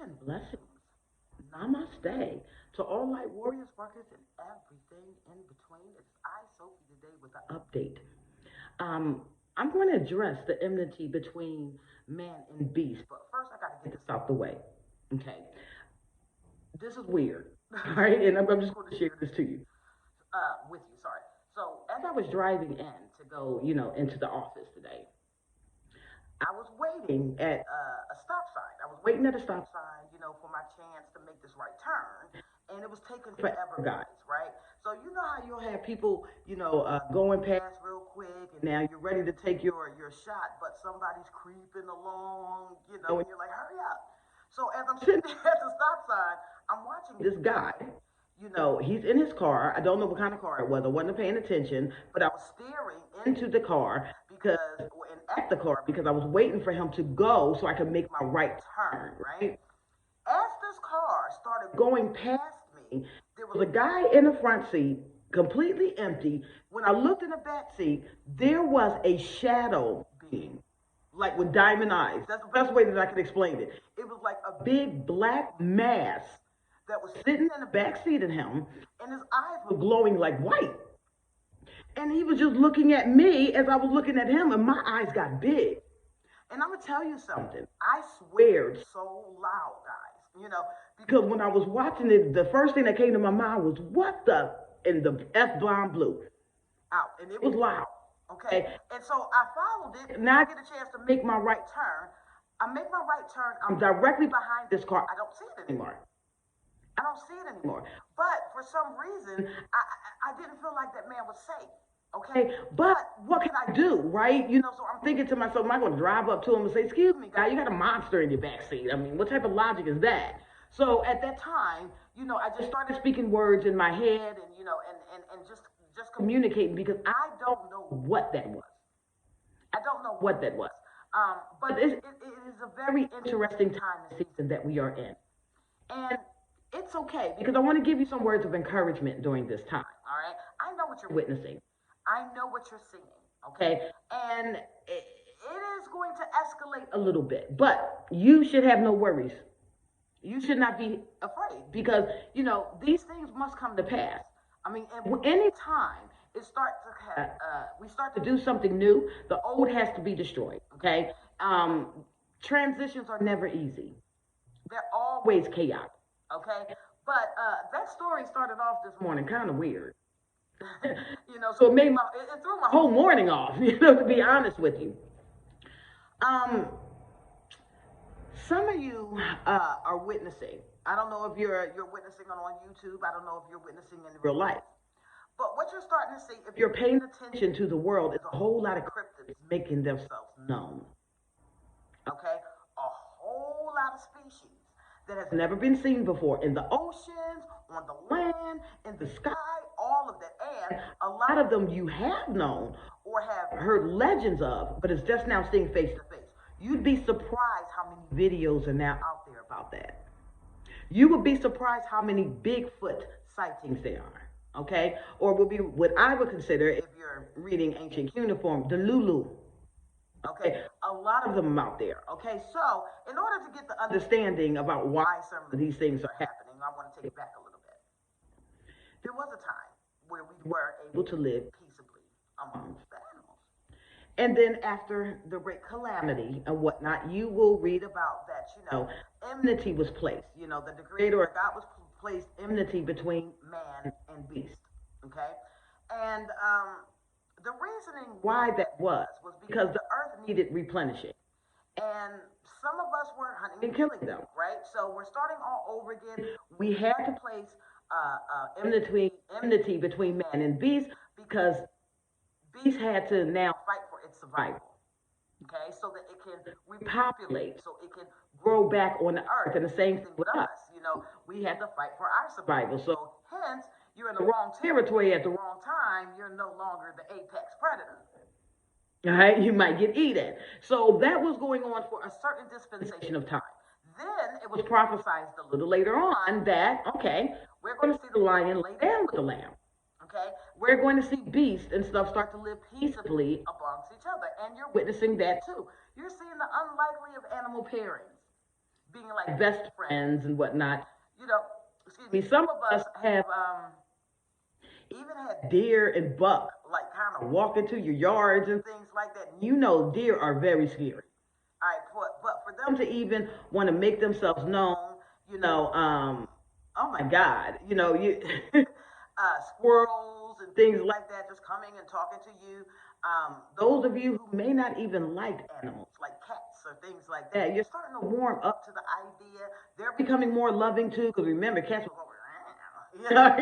and blessings. Namaste to all light warriors, workers, and everything in between. It's I, Sophie, today with an update. Um, I'm going to address the enmity between man and beast, but first I got to get this out the way. Okay, this is weird, all right, and I'm just going to share this to you, with you. Sorry. So as I was driving in to go, into the office today, I was waiting at a stop sign. I was waiting at a stop sign, for my chance to make this right turn, and it was taking forever, guys. Right? So you know how you'll have people, going past real quick, and now you're ready to take your shot, but somebody's creeping along, and you're like, hurry up. So as I'm sitting there at the stop sign, I'm watching this guy. He's in his car. I don't know what kind of car it was. I wasn't paying attention, but I was staring into the car and at the car because I was waiting for him to go so I could make my right turn, right? As this car started going past me, there was a guy in the front seat, completely empty. When I looked in the back seat, there was a shadow being, like with diamond eyes. That's the best way that I can explain it. It was like a big black mass that was sitting in the back seat of him, and his eyes were glowing like white. And he was just looking at me as I was looking at him, and my eyes got big. And I'm going to tell you something. I sweared so loud, guys, because when I was watching it, the first thing that came to my mind was, what the, and the F-bomb blew out, and it was loud, okay? And so I followed it. Now I get a chance to make my right turn. I make my right turn. I'm directly behind this car. I don't see it anymore. I don't see it anymore. But for some reason, I didn't feel like that man was safe. Okay, but what can I do, right? So I'm thinking to myself, am I going to drive up to him and say, excuse me, guy, you got a monster in your back seat? I mean, what type of logic is that? So at that time, I just started speaking words in my head and, and just communicating because I don't know what that was. I don't know what that was. But it is a very interesting time and season that we are in. And it's okay because I want to give you some words of encouragement during this time. All right. I know what you're witnessing. I know what you're seeing. Okay. And it is going to escalate a little bit, but you should have no worries. You should not be afraid because, these things must come to pass. I mean, any time we start to do something new, the old has to be destroyed. Okay. Transitions are never easy. They're always chaotic. Okay, but that story started off this morning kind of weird. So it threw my whole morning off. To be honest with you. Um, some of you are witnessing. I don't know if you're witnessing on YouTube. I don't know if you're witnessing in real life. But what you're starting to see, if you're paying attention to the world, is a whole lot of cryptids making themselves known. Okay, a whole lot of species that has never been seen before in the oceans, on the land, in the sky, all of that. And a lot of them you have known or have heard legends of, but it's just now seeing face to face. You'd be surprised how many videos are now out there about that. You would be surprised how many Bigfoot sightings there are, okay? Or would be what I would consider, if you're reading ancient cuneiform, the Lulu. Okay, a lot of them out there. Okay, so in order to get the understanding about why some of these things are happening, I want to take it back a little bit. There was a time where we were able to live peaceably amongst the animals. And then after the great calamity and whatnot, you will read about that, enmity was placed. The creator of God was placed enmity between man and beast. Okay, and the reasoning why that was because the earth needed replenishing. And some of us were hunting and killing them, right? So we're starting all over again. We had to place enmity between man and beast because beast had to now fight for its survival, okay? So that it can repopulate, so it can grow back on the earth. And the same thing with us, we had to fight for our survival. So hence, you're in the wrong territory at the wrong time. You're no longer the apex predator. All right, you might get eaten. So that was going on for a certain dispensation of time. Then it was prophesied a little later on that, okay, we're going to see the lion lay down with the lamb. Okay, we're going to see beasts and stuff start to live peaceably amongst each other. And you're witnessing that too. You're seeing the unlikely of animal pairings. being like best friends and whatnot. You know, excuse me, some of us have even had deer and buck like kind of walk into your yards and things like that. You know, deer are very scary. All right, but for them to even want to make themselves known, you know, oh my God, you know, you squirrels and things like that just coming and talking to you. Those of you who may not even like animals, like cats or things like that, you're starting to warm up to the idea. They're becoming more loving too, because remember, cats were going, you know,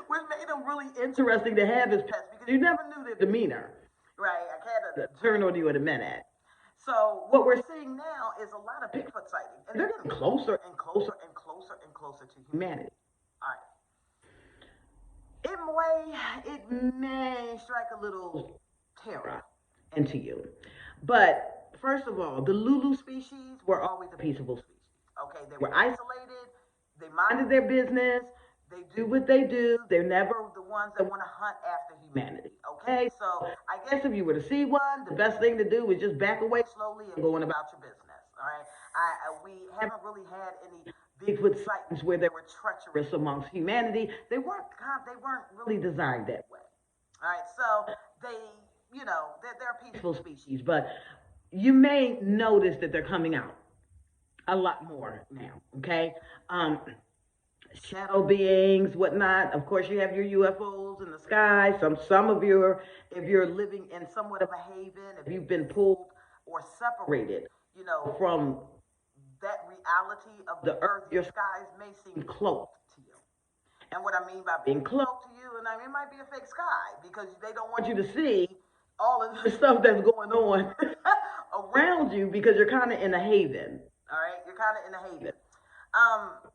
which made them really interesting to have as pets because you never knew their demeanor, right? A cat would turn on you in a minute. So what we're seeing now is a lot of Bigfoot sightings, and they're getting closer and closer and closer and closer to humanity. All right. It may strike a little terror into you. But first of all, the Lulu species were always a peaceable species. Okay, they were isolated, they minded their business, they do what they do, they're never the ones that want to hunt after humanity. Okay, so I guess if you were to see one, the best thing to do is just back away slowly and go on about your business. All right, we haven't really had any Bigfoot sightings where they were treacherous amongst humanity. They weren't really designed that way. All right, so they, you know, they're a peaceful species, but you may notice that they're coming out a lot more now. Okay, um, shadow beings, whatnot. Of course, you have your UFOs in the sky. Some of you, if you're living in somewhat of a haven, if you've been pulled or separated, you know, from that reality of the earth, your skies may seem cloaked to you. And what I mean by being cloaked to you, and I mean, it might be a fake sky because they don't want you to see all of the stuff that's going on around you because you're kind of in a haven. All right, you're kind of in a haven. Um,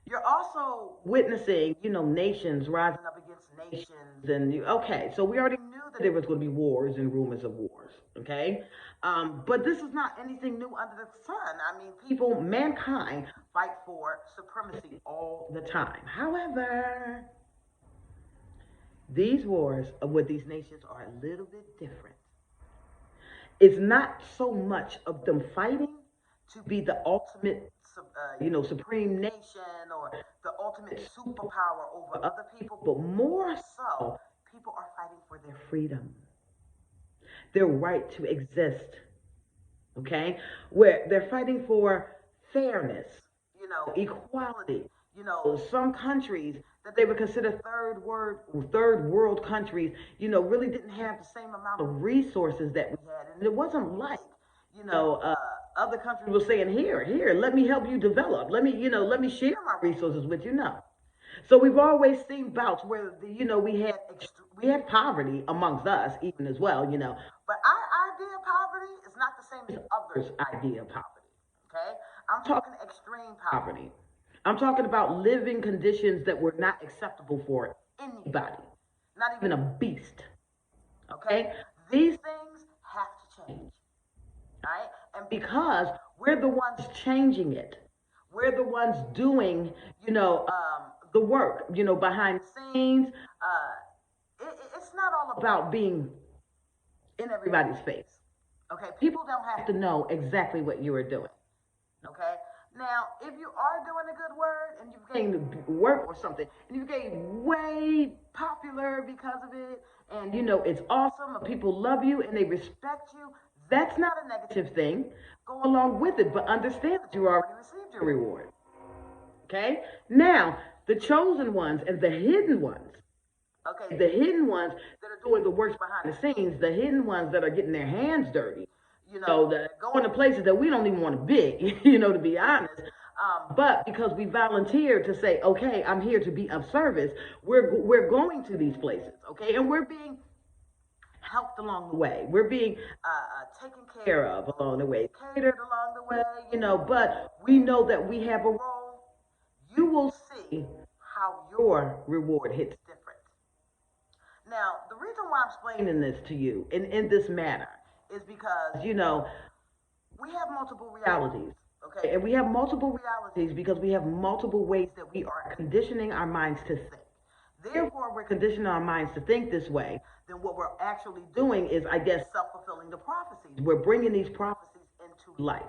you're also witnessing, you know, nations rising up against nations, and okay, so we already knew that there was going to be wars and rumors of wars. Okay, but this is not anything new under the sun. I mean, mankind, fight for supremacy all the time. However, these wars with these nations are a little bit different. It's not so much of them fighting to be the ultimate, supreme nation or the ultimate superpower over other people, but more so, people are fighting for their freedom, their right to exist. Okay, where they're fighting for fairness, you know, equality. You know, some countries that they would consider third world countries, you know, really didn't have the same amount of resources that we had, and it wasn't like, you know, other countries were saying, here, let me help you develop, let me share my resources with you. No, so we've always seen bouts where we had poverty amongst us even as well, you know. But our idea of poverty is not the same as others' idea of poverty. Okay, I'm talking extreme poverty. I'm talking about living conditions that were not acceptable for anybody, not even a beast. Okay, these things have to change. All right, and because we're the ones changing it, we're the ones doing, the work, behind the scenes. It's not all about being in everybody's face. Okay, people don't have to know exactly what you are doing. Okay, now if you are doing a good word and you've gained work or something, and you get way popular because of it, and it's awesome, and people love you and they respect you, that's not a negative thing. Go along with it, but understand that you already received your reward. Okay, now the chosen ones and the hidden ones. Okay, the hidden ones that are doing the works behind the scenes, the hidden ones that are getting their hands dirty, that going to places that we don't even want to be, to be honest. But because we volunteered to say, okay, I'm here to be of service, we're going to these places, okay, and we're being helped along the way. We're being taken care of along the way, catered along the way, but we know that we have a role. You will see how your reward hits different. Now, the reason why I'm explaining this to you in this manner is because, we have multiple realities, okay? And we have multiple realities because we have multiple ways that we are conditioning our minds to think. Therefore, we're conditioning our minds to think this way. Then what we're actually doing is, I guess, self-fulfilling the prophecies. We're bringing these prophecies into life,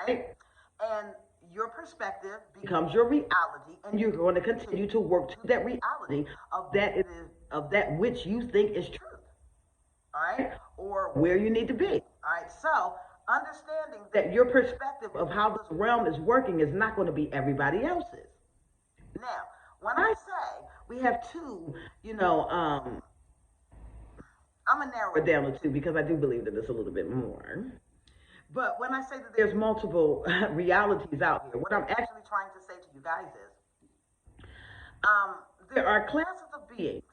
right? And your perspective becomes your reality, and you're going to continue to work to that reality of that it is of that which you think is truth, all right, or where you need to be, all right. So understanding that your perspective of how this realm is working is not going to be everybody else's. Now, when I say we have two, you know, I'm gonna narrow it down to two because I do believe that it's a little bit more. But when I say that there's multiple realities out here, what I'm actually trying to say to you guys is there are classes of beings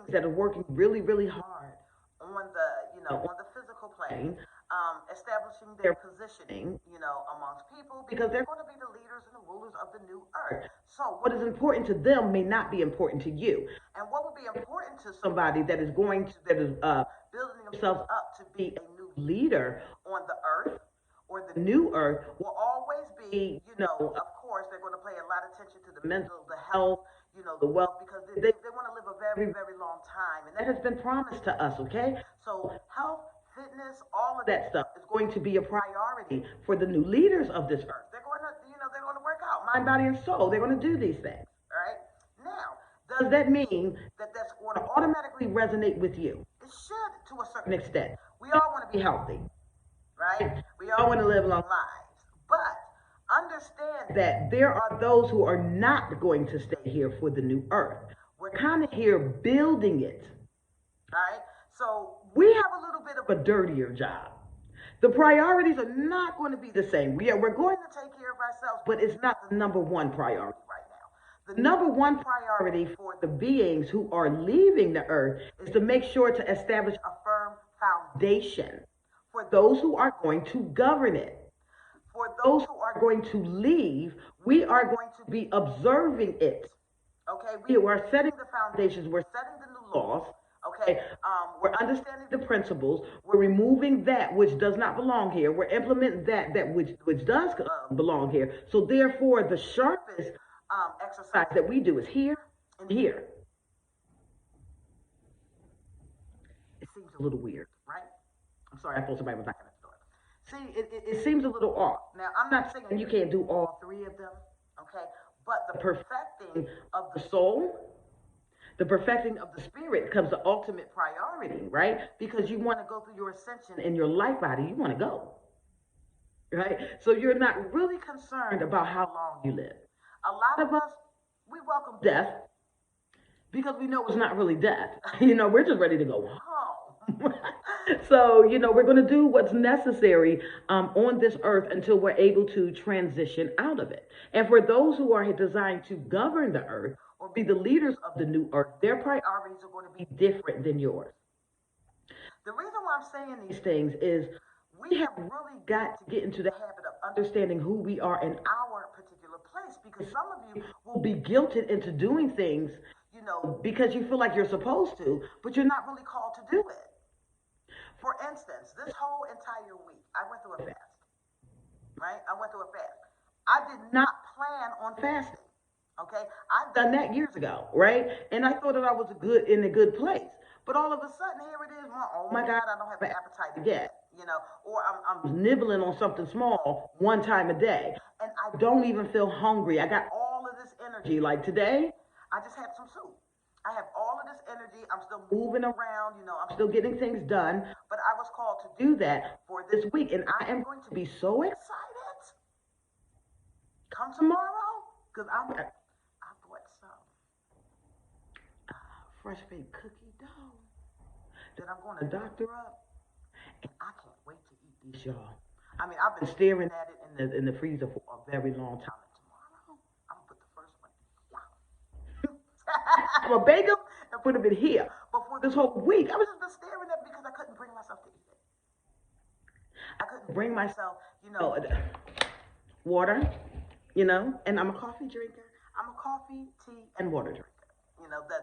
that are working really, really hard on the, on the physical plane, establishing their positioning, amongst people because they're going to be the leaders and the rulers of the new earth. So what is important to them may not be important to you. And what would be important to somebody that is building themselves up to be a new leader on the earth or the new earth will always be, of course, they're going to pay a lot of attention to the mental, the health, the wealth, because they want to live a very, very long time. And that has been promised to us, okay? So health, fitness, all of that stuff is going to be a priority for the new leaders of this earth. They're going to, they're going to work out mind, body, and soul. They're going to do these things, all right? Now, does that mean that that's going to automatically resonate with you? It should, to a certain extent. We all want to be healthy, right? We all want to live long lives. But understand that there are those who are not going to stay here for the new earth. We're kind of here building it, right? So we have a little bit of a dirtier job. The priorities are not going to be the same. We're going to take care of ourselves, but it's not the number one priority right now. The number one priority for the beings who are leaving the earth is to make sure to establish a firm foundation for those who are going to govern it. For those who are going to leave, we are going to be observing it. Okay, we are setting the foundations, we're setting the new laws. Okay, we're understanding the principles. We're removing that which does not belong here. We're implementing that which does belong here. So therefore, the sharpest exercise that we do is here and here. It seems a little weird, right? I'm sorry, I thought somebody was knocking at the door. See, it seems a little off. Now, I'm not saying you can't do all three of them, okay? But the perfecting of the soul, the perfecting of the spirit becomes the ultimate priority, right? Because you want to go through your ascension in your life body. You want to go, right? So you're not really concerned about how long you live. A lot of us, we welcome death because we know it's not really death. We're just ready to go home. So, we're going to do what's necessary on this earth until we're able to transition out of it. And for those who are designed to govern the earth, or be the leaders of the new earth, their priorities are going to be different than yours. The reason why I'm saying these things is we have really got to get into the habit of understanding who we are in our particular place, because some of you will be guilted into doing things, because you feel like you're supposed to, but you're not really called to do it. For instance, this whole entire week, I went through a fast, right? I went through a fast. I did not plan on fasting. Okay, I've done that years ago, right? And I thought that I was in a good place. But all of a sudden, here it is. Oh my God, I don't have an appetite yet, or I'm nibbling on something small one time a day, and I don't even feel hungry. I got all of this energy. Like today, I just had some soup. I have all of this energy. I'm still moving around. I'm still getting things done. But I was called to do that for this week, and I am going to be so excited. Come tomorrow, because I bought some fresh baked cookie dough that I'm going to doctor up, and I can't wait to eat these, y'all. I mean, I've been staring at it in the freezer for a very long time. And tomorrow, I'm gonna put the first one. Wow. I'm gonna bake them and put them in here. But for this whole week, I was just been staring at it because I couldn't bring myself to eat it. I couldn't bring myself, water. And I'm a coffee drinker. I'm a coffee, tea, and water drinker.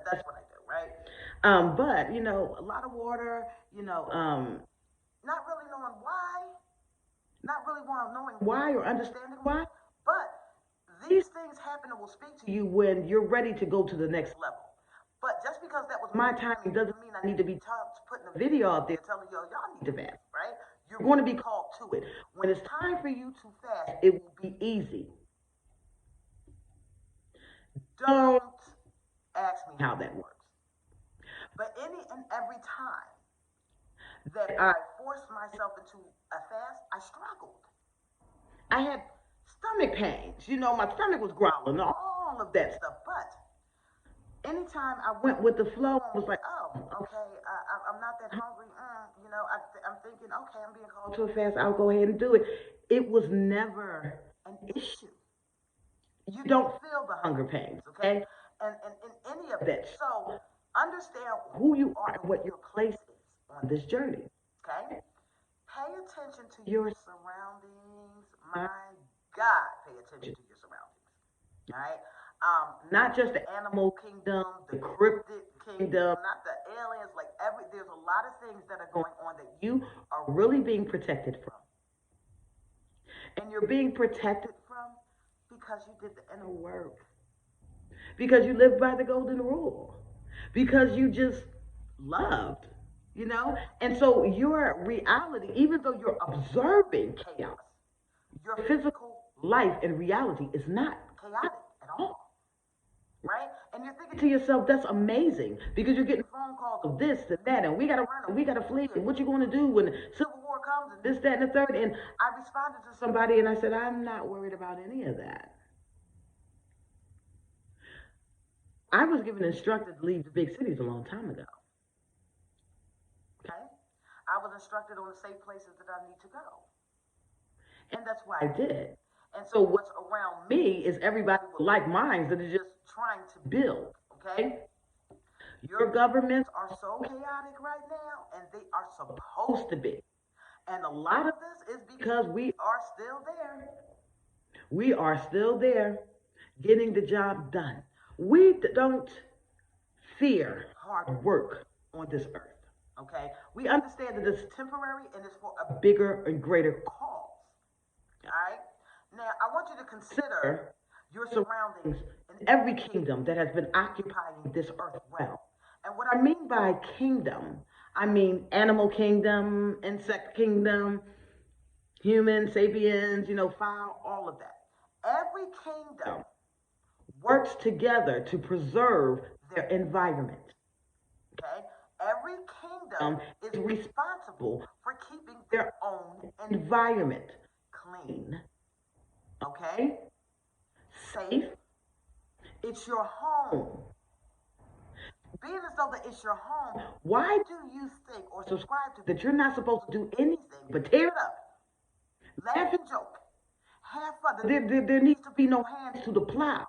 That's what I do, right? But a lot of water. Not really knowing why or understanding why. But these things happen and will speak to you when you're ready to go to the next level. But just because that was my timing doesn't mean I need to be putting a video out there telling y'all need to fast, right? You're going to be called to it. When it's time for you to fast, it will be easy. Don't ask me how that works. But any and every time that I forced myself into a fast, I struggled. I had stomach pains. You know, my stomach was growling, all of that stuff. But anytime I went with the flow and was like, oh, okay, I'm not that hungry. You know, I'm thinking, okay, I'm being called to a fast. I'll go ahead and do it. It was never an issue. You don't feel the hunger pains, okay? And in any of that. So understand who you are and what your place is on this journey, okay? Pay attention to your surroundings. My God, pay attention to your surroundings, all right? Not just the animal kingdom, the cryptid kingdom, not the aliens, like there's a lot of things that are going on that you are really being protected from. And you're being protected from because you did the inner work. Because you lived by the golden rule. Because you just loved, you know? And so your reality, even though you're observing chaos, your physical life and reality is not chaotic at all. Right? And you're thinking to yourself, that's amazing because you're getting phone calls of this and that, and we got to run and we got to flee, and what you going to do when the Civil War comes, and this, that, and the third. And I responded to somebody and I said, I'm not worried about any of that. I was given instructed to leave the big cities a long time ago. Okay? I was instructed on the safe places that I need to go. And that's why I did. And so what's around me is everybody with like minds that are just trying to build, okay? Your governments are so chaotic right now, and they are supposed to be. And a lot of this is because we are still there. We are still there getting the job done. We don't fear hard work on this earth, okay? We understand that it's temporary and it's for a bigger and greater cause, all right? Now, I want you to consider your surroundings in every kingdom that has been occupying this earth realm. And what I mean by kingdom, I mean animal kingdom, insect kingdom, human, sapiens, you know, fowl, all of that. Every kingdom works together to preserve their environment. Okay? Every kingdom is responsible for keeping their own environment clean. Okay? Safe. It's your home. Being as though that it's your home, why do you think or subscribe to that you're not supposed to do anything but tear it up, laugh and joke, have fun? There needs to be no hands to the plow.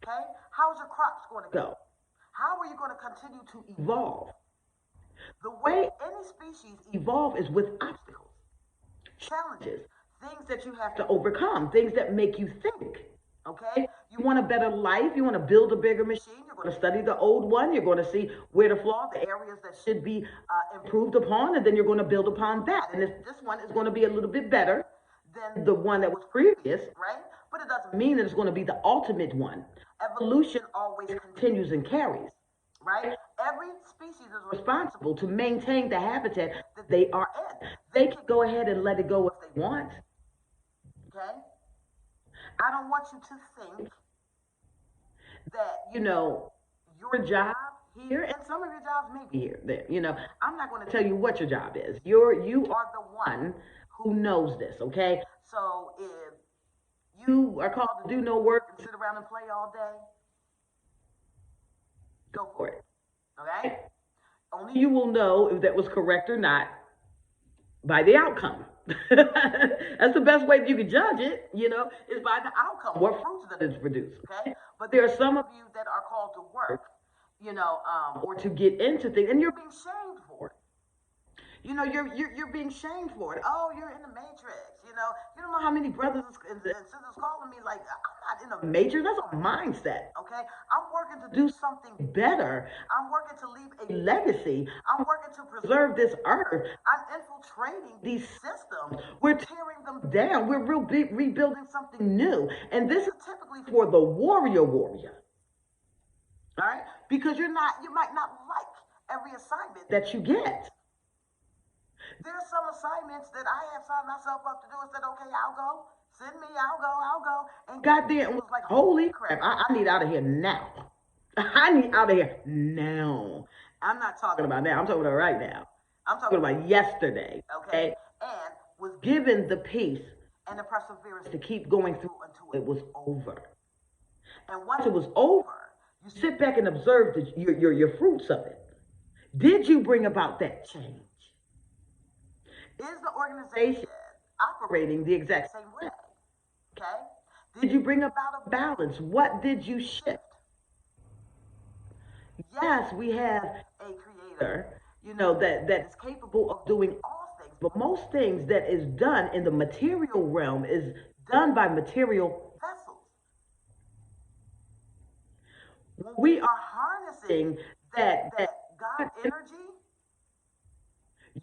Okay? How's your crops going to go? How are you going to continue to evolve? The way any species evolve is with obstacles, challenges, things that you have to overcome, things that make you think. Okay? You want a better life, you want to build a bigger machine, you're going to study the old one, you're going to see where the flaws, the areas that should be improved upon, and then you're going to build upon that. And this one is going to be a little bit better than the one that was previous, right? But it doesn't mean that it's going to be the ultimate one. Evolution always continues and carries, right? Every species is responsible to maintain the habitat that they are in. They can go ahead and let it go if they want, okay? I don't want you to think that, you know, your job here, and some of your jobs may be here, there, you know. I'm not going to tell you what your job is. You are the one who knows this, okay? So if you are called to do no work and sit around and play all day, go for it, okay? Only you will know if that was correct or not by the outcome. That's the best way that you can judge it, you know, is by the outcome, what fruits that it's produced, okay? But there are some of you that are called to work, you know, or to get into things, and you're being shamed for it. You know, you're being shamed for it. Oh, you're in the matrix. You don't know how many brothers and sisters calling me like, I'm not in a matrix. That's a mindset, okay? I'm working to do something better. I'm working to leave a legacy. I'm working to preserve this earth. I'm infiltrating these systems. We're tearing them down. We're rebuilding something new. And this is typically for the warrior. All right? Because you might not like every assignment that you get. There's some assignments that I have signed myself up to do and said, okay, I'll go. Send me, I'll go. And got there and was like, holy crap, I need out of here now. I need out of here now. I'm not talking about now. I'm talking about right now. I'm talking about yesterday, okay? And was given the peace and the perseverance to keep going through until it was over. And once it was over, you sit back and observe your fruits of it. Did you bring about that change? Is the organization operating the exact same way? Okay? Did you bring about a balance? What did you shift? Yes, we have a creator, that is capable of doing all things, but most things that is done in the material realm is done by material vessels. When we are harnessing that God energy,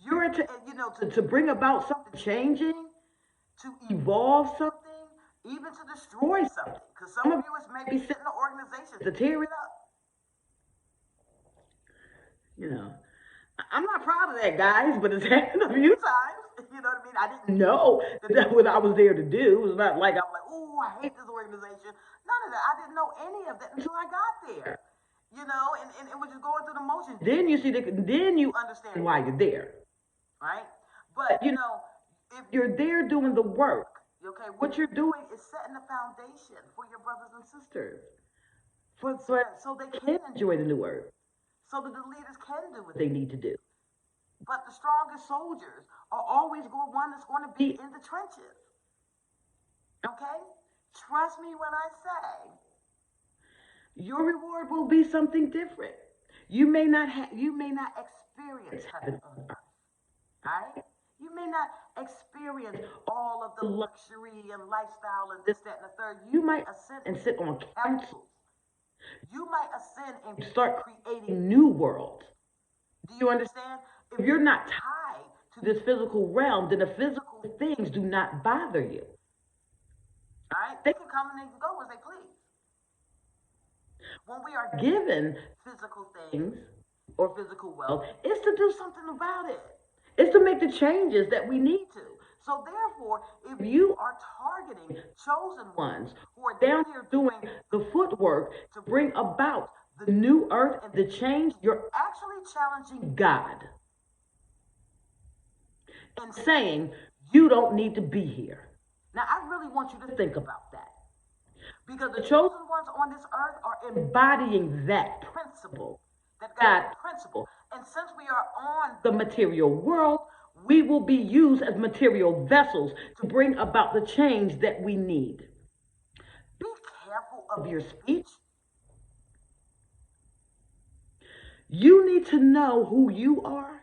you're to bring about something changing, to evolve something, even to destroy something. Because some of you is maybe sitting in organizations to tear it up. I'm not proud of that, guys, but it's happened a few times. You know what I mean? I didn't know that that's what I was there to do. It was not like I'm like, oh, I hate this organization. None of that. I didn't know any of that until I got there. And it was just going through the motions. Then you see then you understand why you're there. Right? But if you're there doing the work, okay, what you're doing is setting the foundation for your brothers and sisters. So they can enjoy the new earth. So that the leaders can do what they need to do. But the strongest soldiers are always one that's going to be in the trenches. Okay? Trust me when I say your reward will be something different. You may not experience heaven on earth. Right? You may not experience all of the luxury and lifestyle and this, that, and the third. You might ascend and sit on councils. You might ascend and start creating new worlds. Do you understand? If you're not tied to this physical realm, then the physical things do not bother you. All right? They can come and they can go as they please. When we are given physical things or physical wealth, it's to do something about it. It's to make the changes that we need to. So therefore, if you are targeting chosen ones who are down here doing the footwork to bring about the new earth and the change, you're actually challenging God and saying, you don't need to be here. Now, I really want you to think about that. Because the chosen ones on this earth are embodying that principle, that God principle. And since we are on the material world, we will be used as material vessels to bring about the change that we need. Be careful of your speech. You need to know who you are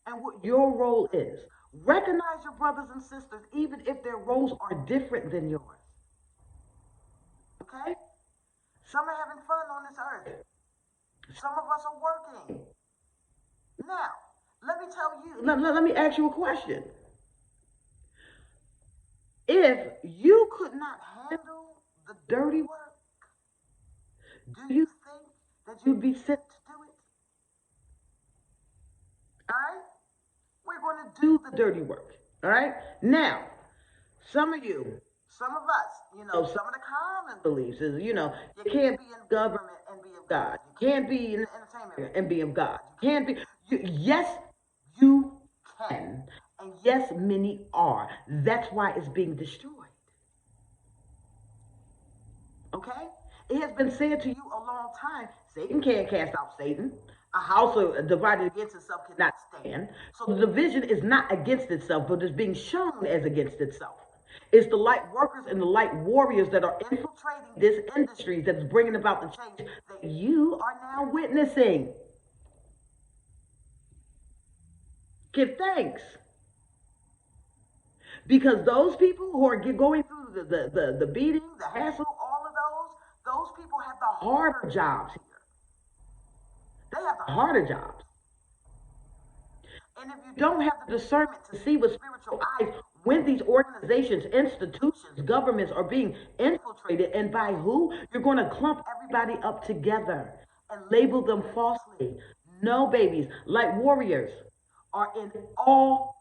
and what your role is. Recognize your brothers and sisters, even if their roles are different than yours. Okay? Some are having fun on this earth. Some of us are working. Now, let me tell you, let me ask you a question. If you could not handle the dirty work, do you think that you'd be sent to do it? All right? We're going to do the dirty work. All right? Now, some of us, some of the common beliefs is, you can't be in government and be of God. You can't be in entertainment and be of God. You can't be, yes, you can. And yes, many are. That's why it's being destroyed. Okay? It has been said to you a long time, Satan can't cast out Satan. A house divided against itself cannot stand. So the division is not against itself, but is being shown as against itself. It's the light workers and the light warriors that are infiltrating this industry that is bringing about the change that you are now witnessing. Give thanks. Because those people who are going through the beating, the hassle, all of those people have the harder jobs here. They have the harder jobs. And if you don't have the discernment to see with spiritual eyes when these organizations, institutions, governments are being infiltrated, and by who, you're going to clump everybody up together and label them falsely. No, babies, like warriors are in all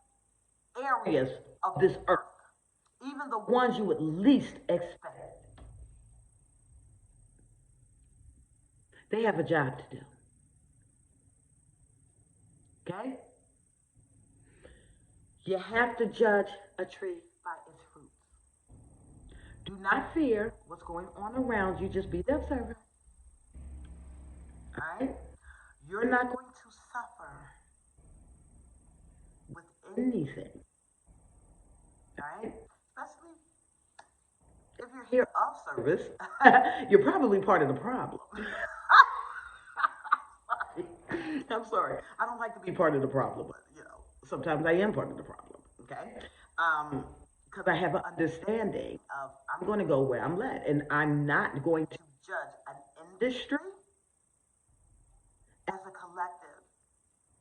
areas of this earth, even the ones you would least expect. They have a job to do. Okay? You have to judge a tree by its fruits. Do not fear what's going on around you. Just be the observer. All right? You're not going to suffer with anything. All right? Especially if you're here of service, you're probably part of the problem. I'm sorry. I don't like to be part of the problem, but sometimes I am part of the problem. Okay, because I have an understanding of I'm going to go where I'm led, and I'm not going to judge an industry as a collective.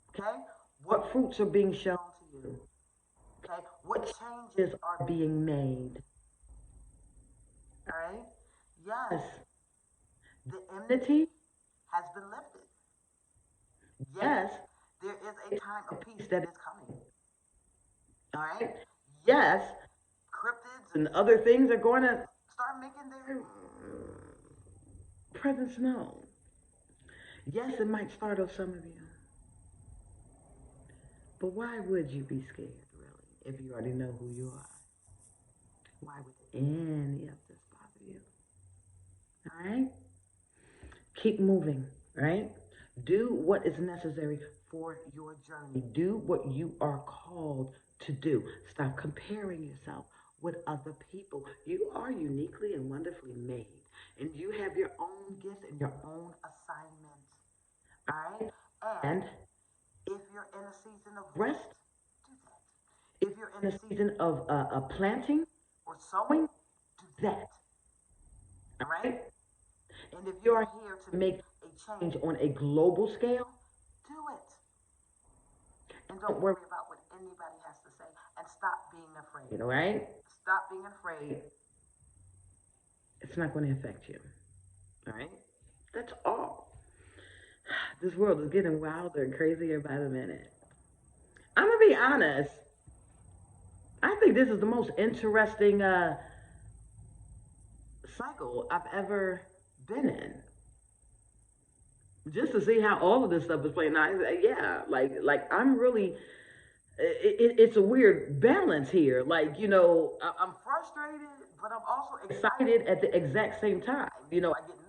Okay, what fruits are being shown to you? Okay, what changes are being made? All right. Yes, the enmity has been lifted. Yes, there is a time of peace that is coming. All right. Yes, cryptids and other things are going to start making their presence known. Yes, it might startle some of you. But why would you be scared, really, if you already know who you are? Why would any of this bother you? All right? Keep moving, right? Do what is necessary for your journey. Do what you are called to do. Stop comparing yourself with other people. You are uniquely and wonderfully made, and you have your own gifts and your own assignments. All right? And if you're in a season of rest, do that. If you're in a season of planting or sowing, do that. All right? And if you're here to make a change on a global scale, do it. And don't worry about what anybody has to say. And stop being afraid, all right? Stop being afraid. It's not going to affect you, all right? That's all. This world is getting wilder and crazier by the minute. I'm going to be honest. I think this is the most interesting cycle I've ever been in. Just to see how all of this stuff is playing out. Yeah, like I'm really. It's a weird balance here. Like I'm frustrated, but I'm also excited at the exact same time. I get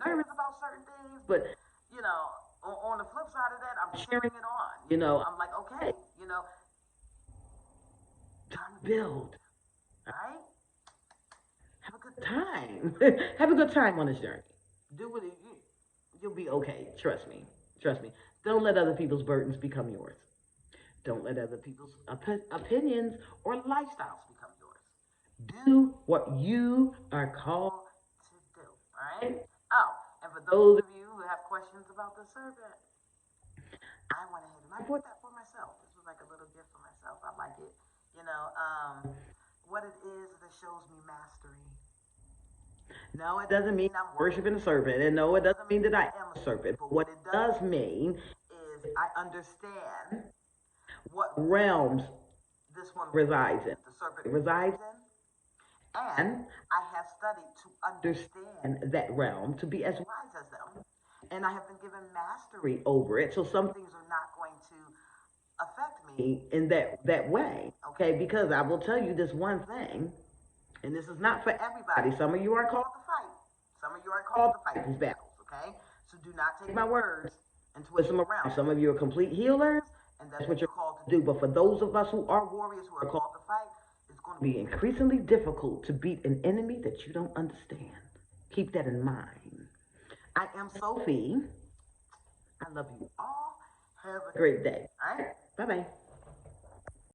nervous about certain things, but on the flip side of that, I'm cheering it on. I'm like, okay, time to build. All right, have a good time. Have a good time on this journey. Do what you'll be okay. Trust me. Trust me. Don't let other people's burdens become yours. Don't let other people's opinions or lifestyles become yours. Do what you are called to do. All right? Oh, and for those of you who have questions about the serpent, I went ahead and I bought that for myself. This was like a little gift for myself. I like it. What it is that shows me mastery. No, it doesn't mean I'm worshiping a serpent. And no, it doesn't mean that I am a serpent. But what it does mean is I understand what realms this one resides in. The serpent resides in. And I have studied to understand that realm, to be as wise as them. And I have been given mastery over it. So some things are not going to affect me in that way. Okay? Because I will tell you this one thing. And this is not for everybody. Some of you are called to fight. Some of you are called to fight these battles, okay? So do not take my words and twist them around. Some of you are complete healers, and that's what you're called to do. But for those of us who are warriors who are called to fight, it's going to be increasingly difficult to beat an enemy that you don't understand. Keep that in mind. I am Sophie. I love you all. Have a great day. All right? Bye-bye.